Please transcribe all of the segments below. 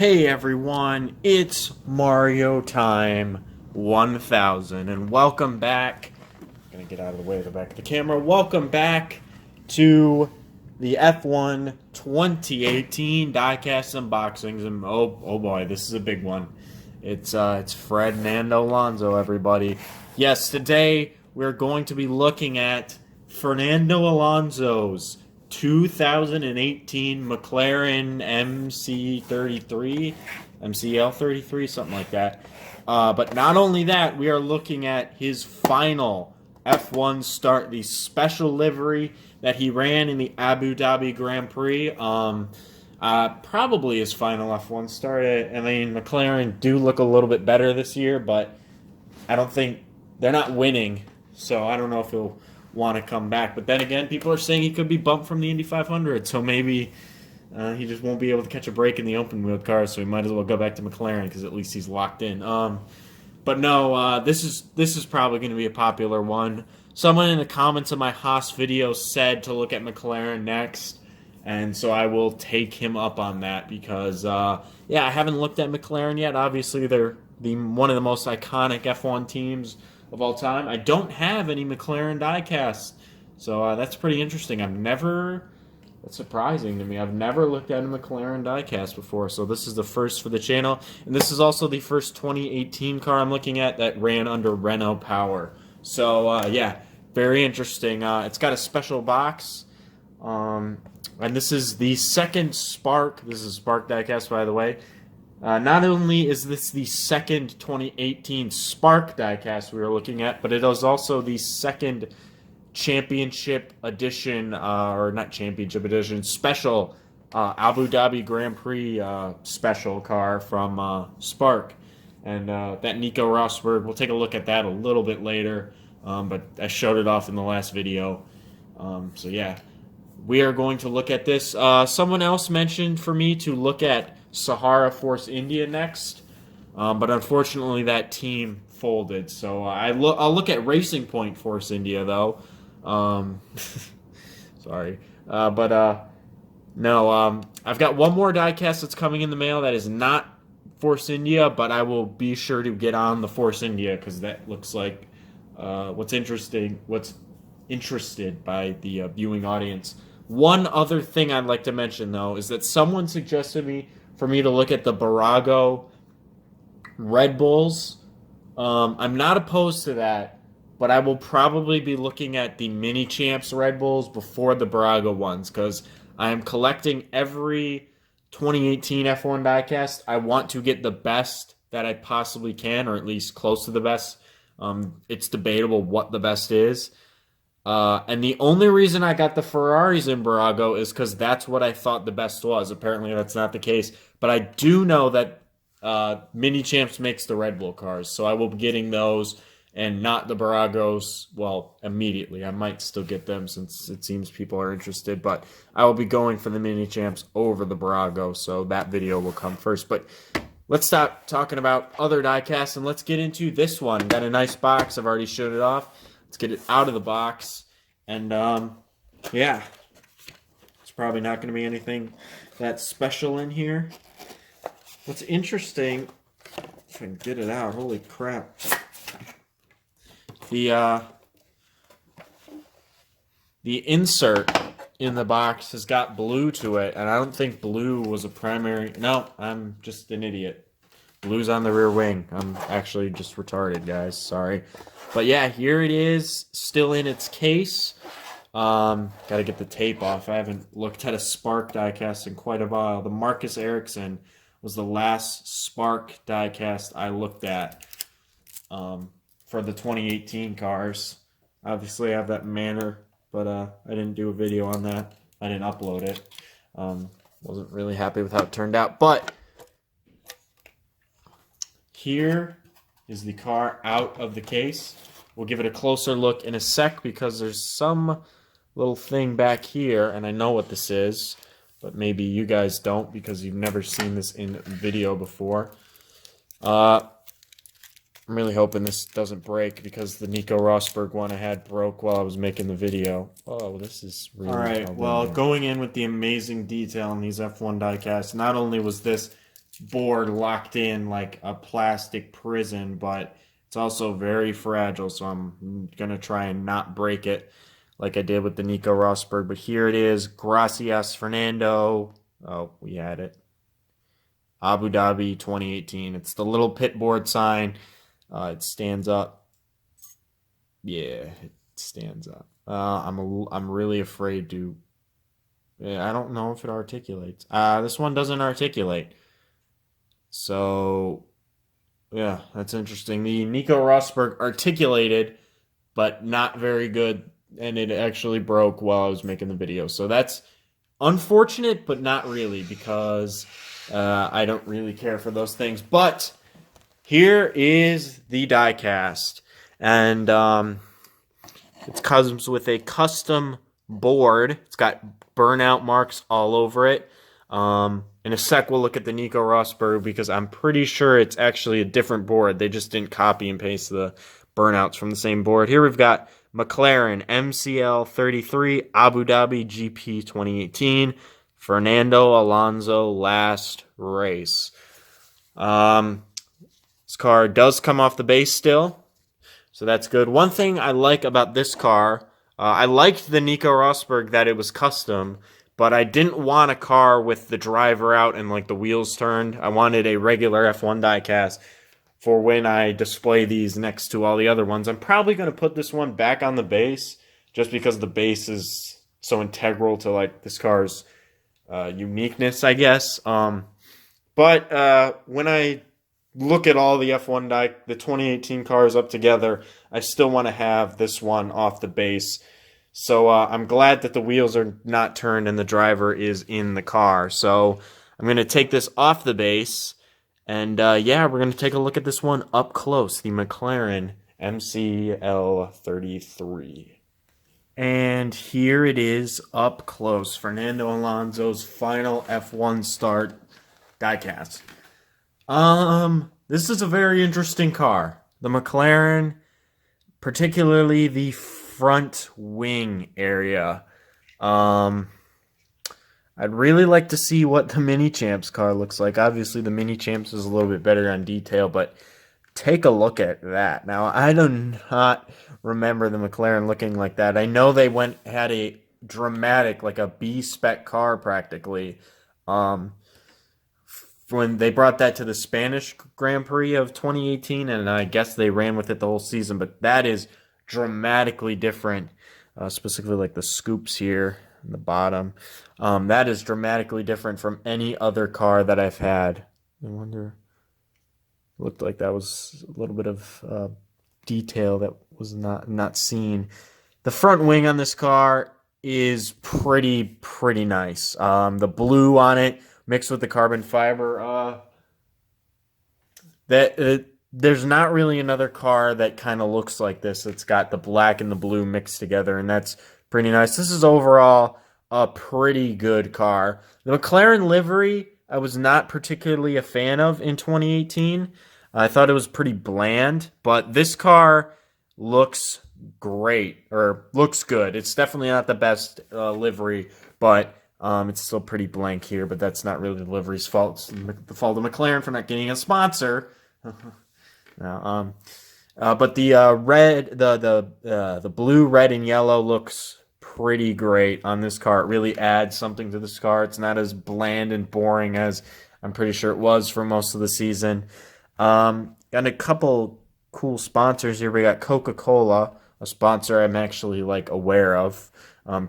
Hey everyone, it's Mario Time 1000 and welcome back. I'm gonna get out of the way of the back of the camera. Welcome back to the F1 2018 diecast unboxings, and oh boy, this is a big one. It's Fernando Alonso, everybody. Yes, today we're going to be looking at Fernando Alonso's 2018 Mclaren MCL33, something like that. But not only that, we are looking at his final F1 start, the special livery that he ran in the Abu Dhabi Grand Prix. Probably his final F1 start. I mean, McLaren do look a little bit better this year, but I don't think they're not winning, so I don't know if he'll want to come back. But then again, people are saying he could be bumped from the Indy 500, so maybe he just won't be able to catch a break in the open wheel cars, so he might as well go back to McLaren because at least he's locked in. But no, this is probably going to be a popular one. Someone in the comments of my Haas video said to look at McLaren next, and so I will take him up on that because, yeah, I haven't looked at McLaren yet. Obviously, they're one of the most iconic F1 teams of all time. I don't have any McLaren diecast, so that's pretty interesting. That's surprising to me. I've never looked at a McLaren diecast before, so this is the first for the channel, and this is also the first 2018 car I'm looking at that ran under Renault power. So yeah, very interesting. It's got a special box, and this is the second Spark. This is Spark diecast, by the way. Not only is this the second 2018 Spark diecast we were looking at, but it is also the second championship edition, or not championship edition, special Abu Dhabi Grand Prix special car from Spark. And that Nico Rosberg, we'll take a look at that a little bit later, but I showed it off in the last video. So yeah, we are going to look at this. Someone else mentioned for me to look at Sahara Force India next, but unfortunately that team folded. So I'll look at Racing Point Force India though. Sorry, but no. I've got one more diecast that's coming in the mail that is not Force India, but I will be sure to get on the Force India because that looks like what's interested by the viewing audience. One other thing I'd like to mention though is that someone suggested for me to look at the Barago Red Bulls. I'm not opposed to that, but I will probably be looking at the Mini Champs Red Bulls before the Barago ones because I am collecting every 2018 F1 diecast. I want to get the best that I possibly can, or at least close to the best. It's debatable what the best is. And the only reason I got the Ferraris in Barago is because that's what I thought the best was. Apparently that's not the case. But I do know that Mini Champs makes the Red Bull cars, so I will be getting those and not the Baragos, well, immediately. I might still get them since it seems people are interested, but I will be going for the Mini Champs over the Barago, so that video will come first. But let's stop talking about other diecasts and let's get into this one. Got a nice box. I've already showed it off. Let's get it out of the box. And, yeah, it's probably not going to be anything that special in here. What's interesting, if I can get it out, holy crap. The insert in the box has got blue to it, and I don't think blue was a primary. No, I'm just an idiot. Blue's on the rear wing. I'm actually just retarded, guys. Sorry. But yeah, here it is, still in its case. Gotta get the tape off. I haven't looked at a Spark diecast in quite a while. The Marcus Ericsson was the last Spark diecast I looked at for the 2018 cars. Obviously, I have that Manor, but I didn't do a video on that. I didn't upload it. Wasn't really happy with how it turned out. But here is the car out of the case. We'll give it a closer look in a sec because there's some little thing back here, and I know what this is, but maybe you guys don't because you've never seen this in video before. I'm really hoping this doesn't break because the Nico Rosberg one I had broke while I was making the video. Oh, this is really... All right, well, going in with the amazing detail in these F1 diecasts, not only was this board locked in like a plastic prison, but it's also very fragile, so I'm gonna try and not break it like I did with the Nico Rosberg. But here it is. Gracias, Fernando. Oh, we had it. Abu Dhabi 2018. It's the little pit board sign. It stands up. Yeah, it stands up. I'm really afraid to. Yeah, I don't know if it articulates. This one doesn't articulate. So yeah, that's interesting. The Nico Rosberg articulated, but not very good, and it actually broke while I was making the video. So that's unfortunate, but not really, because I don't really care for those things. But here is the diecast, and it comes with a custom board. It's got burnout marks all over it. In a sec, we'll look at the Nico Rosberg because I'm pretty sure it's actually a different board. They just didn't copy and paste the burnouts from the same board. Here we've got Mclaren MCL33 Abu Dhabi GP 2018. Fernando Alonso last race. This car does come off the base still, so that's good. One thing I like about this car, I liked the Nico Rosberg that it was custom, but I didn't want a car with the driver out and like the wheels turned. I wanted a regular F1 diecast for when I display these next to all the other ones. I'm probably going to put this one back on the base just because the base is so integral to like this car's uniqueness, I guess. But when I look at all the F1 the 2018 cars up together, I still want to have this one off the base. So I'm glad that the wheels are not turned and the driver is in the car. So I'm going to take this off the base. And yeah, we're going to take a look at this one up close, the McLaren MCL33. And here it is up close, Fernando Alonso's final F1 start diecast. This is a very interesting car. The McLaren, particularly the front wing area. I'd really like to see what the Mini Champs car looks like. Obviously, the Mini Champs is a little bit better on detail, but take a look at that. Now, I do not remember the McLaren looking like that. I know they had a dramatic, like a B-spec car practically, when they brought that to the Spanish Grand Prix of 2018, and I guess they ran with it the whole season, but that is dramatically different, specifically like the scoops here in the bottom. That is dramatically different from any other car that I've had. I wonder, looked like that was a little bit of detail that was not seen. The front wing on this car is pretty nice. The blue on it mixed with the carbon fiber, there's not really another car that kind of looks like this. It's got the black and the blue mixed together, and that's pretty nice. This is overall a pretty good car. The McLaren livery, I was not particularly a fan of in 2018. I thought it was pretty bland, but this car looks great, or looks good. It's definitely not the best livery, but it's still pretty blank here, but that's not really the livery's fault. It's the fault of McLaren for not getting a sponsor. No, but the the blue, red, and yellow looks pretty great on this car. It really adds something to this car. It's not as bland and boring as I'm pretty sure it was for most of the season. Got a couple cool sponsors here. We got Coca-Cola, a sponsor I'm actually like aware of.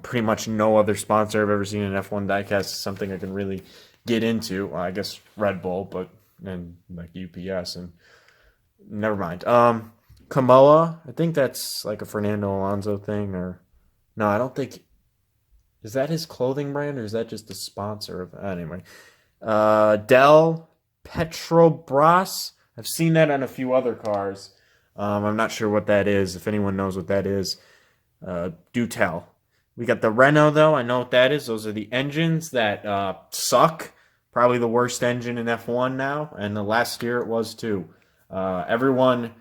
Pretty much no other sponsor I've ever seen in F1 diecast is something I can really get into. I guess Red Bull, and like UPS, and never mind. Kamoa, I think that's like a Fernando Alonso thing, or no, I don't think. Is that his clothing brand, or is that just a sponsor of? Anyway, Del Petrobras. I've seen that on a few other cars. I'm not sure what that is. If anyone knows what that is, do tell. We got the Renault, though. I know what that is. Those are the engines that suck. Probably the worst engine in F1 now, and the last year it was too. Renault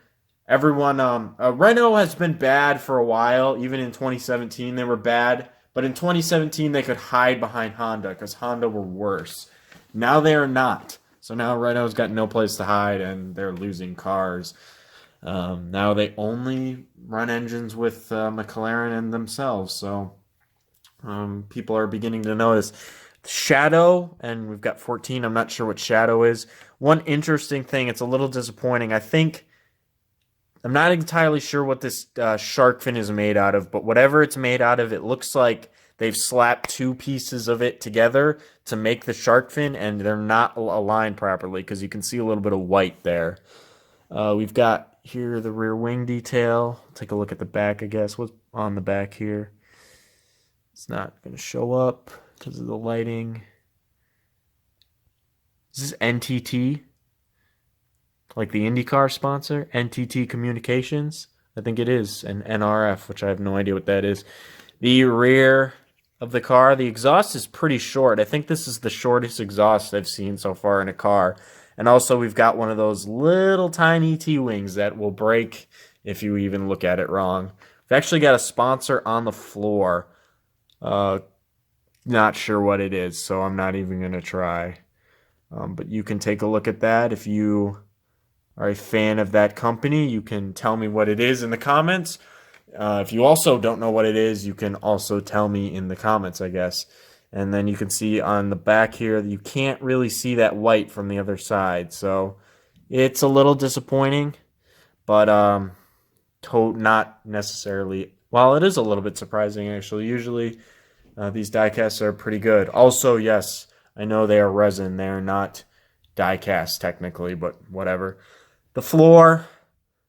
has been bad for a while. Even in 2017, they were bad. But in 2017, they could hide behind Honda because Honda were worse. Now they are not. So now Renault's got no place to hide, and they're losing cars. Now they only run engines with McLaren and themselves, so people are beginning to notice. Shadow, and we've got 14. I'm not sure what Shadow is. One interesting thing, it's a little disappointing. I'm not entirely sure what this shark fin is made out of, but whatever it's made out of, it looks like they've slapped two pieces of it together to make the shark fin, and they're not aligned properly because you can see a little bit of white there. We've got here the rear wing detail. Take a look at the back, I guess. What's on the back here? It's not going to show up because of the lighting. Is this NTT? Like the IndyCar sponsor? NTT Communications? I think it is. And NRF, which I have no idea what that is. The rear of the car, the exhaust is pretty short. I think this is the shortest exhaust I've seen so far in a car. And also we've got one of those little tiny T-wings that will break if you even look at it wrong. We've actually got a sponsor on the floor. Not sure what it is, so I'm not even going to try. But you can take a look at that. If you are a fan of that company, you can tell me what it is in the comments. If you also don't know what it is, you can also tell me in the comments, I guess. And then you can see on the back here that you can't really see that white from the other side. So it's a little disappointing, but not necessarily. Well, it is a little bit surprising, actually. Usually these diecasts are pretty good. Also, yes, I know they are resin. They're not diecast technically, but whatever. The floor,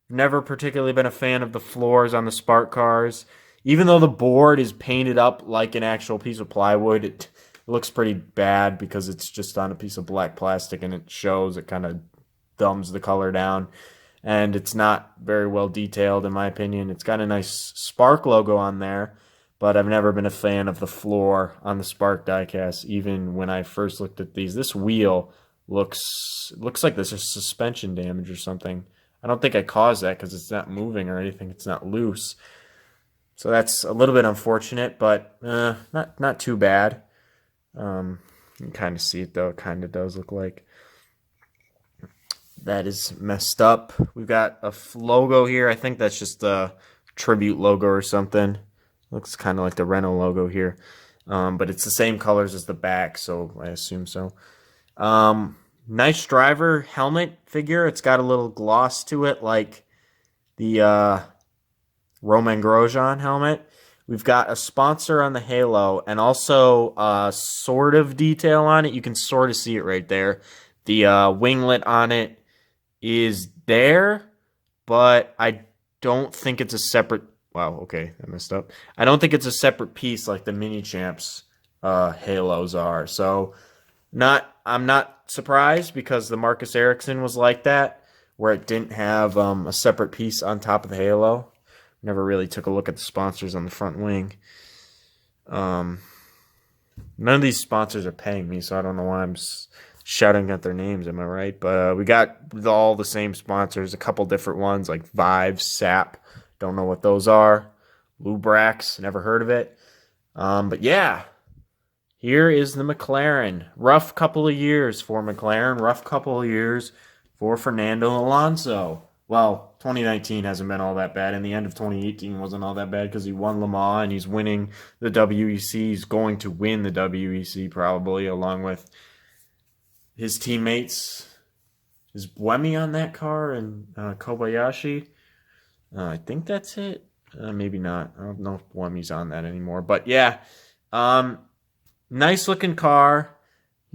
never particularly been a fan of the floors on the Spark cars. Even though the board is painted up like an actual piece of plywood, it looks pretty bad because it's just on a piece of black plastic and it shows. It kind of dumbs the color down. And it's not very well detailed, in my opinion. It's got a nice Spark logo on there, but I've never been a fan of the floor on the Spark diecast, even when I first looked at these. This wheel looks like there's a suspension damage or something. I don't think I caused that because it's not moving or anything. It's not loose. So that's a little bit unfortunate, but not too bad. You can kind of see it, though. It kind of does look like that is messed up. We've got a logo here. I think that's just a tribute logo or something. Looks kind of like the Renault logo here. But it's the same colors as the back, so I assume so. Nice driver helmet figure. It's got a little gloss to it like the Romain Grosjean helmet. We've got a sponsor on the halo and also a sort of detail on it. You can sort of see it right there. The winglet on it is there, but I don't think it's a separate... Wow, okay, I messed up. I don't think it's a separate piece like the Mini Champs halos are. So I'm not surprised because the Marcus Ericsson was like that, where it didn't have a separate piece on top of the halo. Never really took a look at the sponsors on the front wing. None of these sponsors are paying me, so I don't know why I'm shouting at their names, am I right? But we got all the same sponsors, a couple different ones like Vive, Sap, don't know what those are. Lubrax, never heard of it. But yeah, here is the McLaren. Rough couple of years for McLaren, rough couple of years for Fernando Alonso. Well, 2019 hasn't been all that bad, and the end of 2018 wasn't all that bad because he won Le Mans and he's winning the WEC. He's going to win the WEC probably, along with his teammates. Is Buemi on that car and Kobayashi? I think that's it. Maybe not. I don't know if Buemi's on that anymore. But yeah, nice looking car.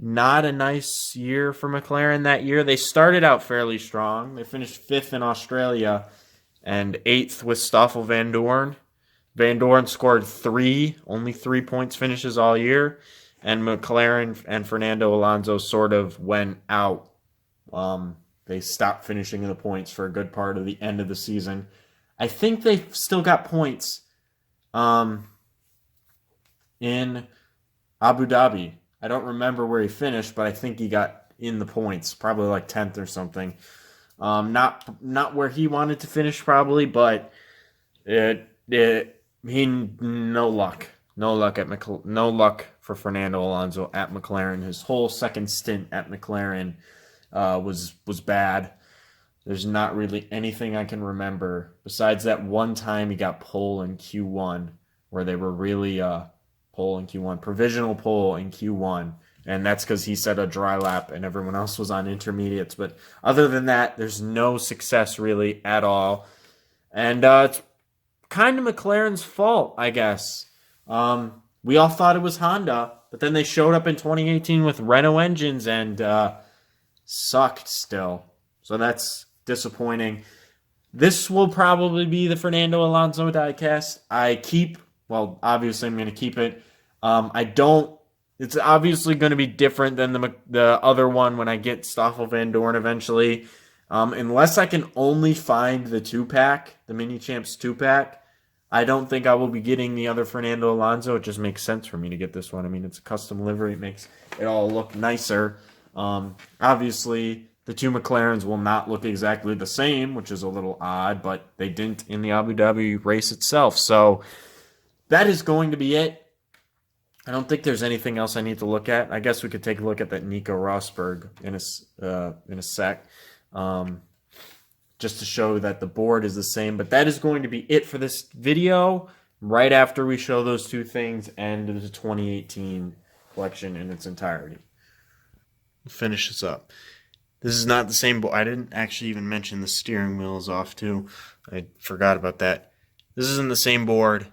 Not a nice year for McLaren that year. They started out fairly strong. They finished 5th in Australia and 8th with Stoffel Van Dorn. Van Dorn scored only 3 points finishes all year. And McLaren and Fernando Alonso sort of went out. They stopped finishing in the points for a good part of the end of the season. I think they've still got points in Abu Dhabi. I don't remember where he finished, but I think he got in the points, probably like 10th or something. Not where he wanted to finish, probably, but no luck. No luck for Fernando Alonso at McLaren. His whole second stint at McLaren was bad. There's not really anything I can remember besides that one time he got pole in Q1 where they were really pole in Q1, provisional pole in Q1. And that's because he set a dry lap and everyone else was on intermediates. But other than that, there's no success really at all. And it's kind of McLaren's fault, I guess. We all thought it was Honda, but then they showed up in 2018 with Renault engines and sucked still. So that's disappointing. This will probably be the Fernando Alonso diecast. Obviously I'm going to keep it. It's obviously going to be different than the other one when I get Stoffel Van Dorn eventually. Unless I can only find the 2-pack, the Mini Champs 2-pack, I don't think I will be getting the other Fernando Alonso. It just makes sense for me to get this one. I mean, it's a custom livery. It makes it all look nicer. Obviously, the two McLarens will not look exactly the same, which is a little odd, but they didn't in the Abu Dhabi race itself. So that is going to be it. I don't think there's anything else I need to look at. I guess we could take a look at that Nico Rosberg in a sec, just to show that the board is the same. But that is going to be it for this video. Right after we show those two things and the 2018 collection in its entirety. Finish this up. This is not the same board. I didn't actually even mention the steering wheel is off too. I forgot about that. This isn't the same board.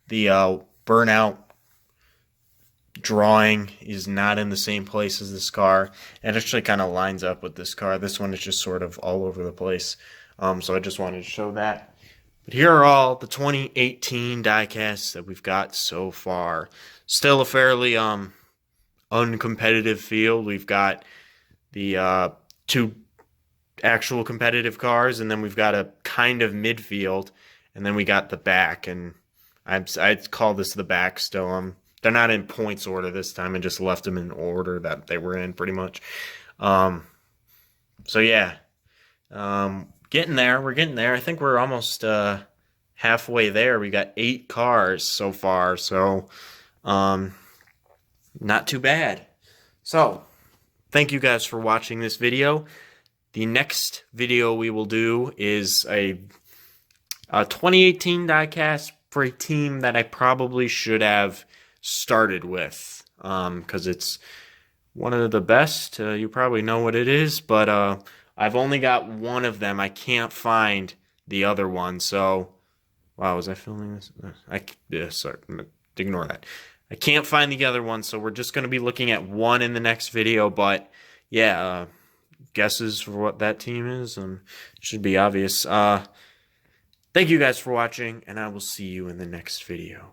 The burnout drawing is not in the same place as this car. It actually kind of lines up with this car. This one is just sort of all over the place. So I just wanted to show that. But here are all the 2018 diecasts that we've got so far. Still a fairly uncompetitive field. We've got the two actual competitive cars, and then we've got a kind of midfield, and then we got the back, and I'd call this the back still. They're not in points order this time. I just left them in order that they were in pretty much. So yeah, getting there. We're getting there. I think we're almost halfway there. We got 8 cars so far, so not too bad. So thank you guys for watching this video. The next video we will do is a 2018 diecast for a team that I probably should have started with, because it's one of the best. You probably know what it is, but I've only got one of them. I can't find the other one. So, wow, was I filming this? Sorry, ignore that. I can't find the other one, so we're just going to be looking at one in the next video. But yeah, guesses for what that team is should be obvious. Thank you guys for watching, and I will see you in the next video.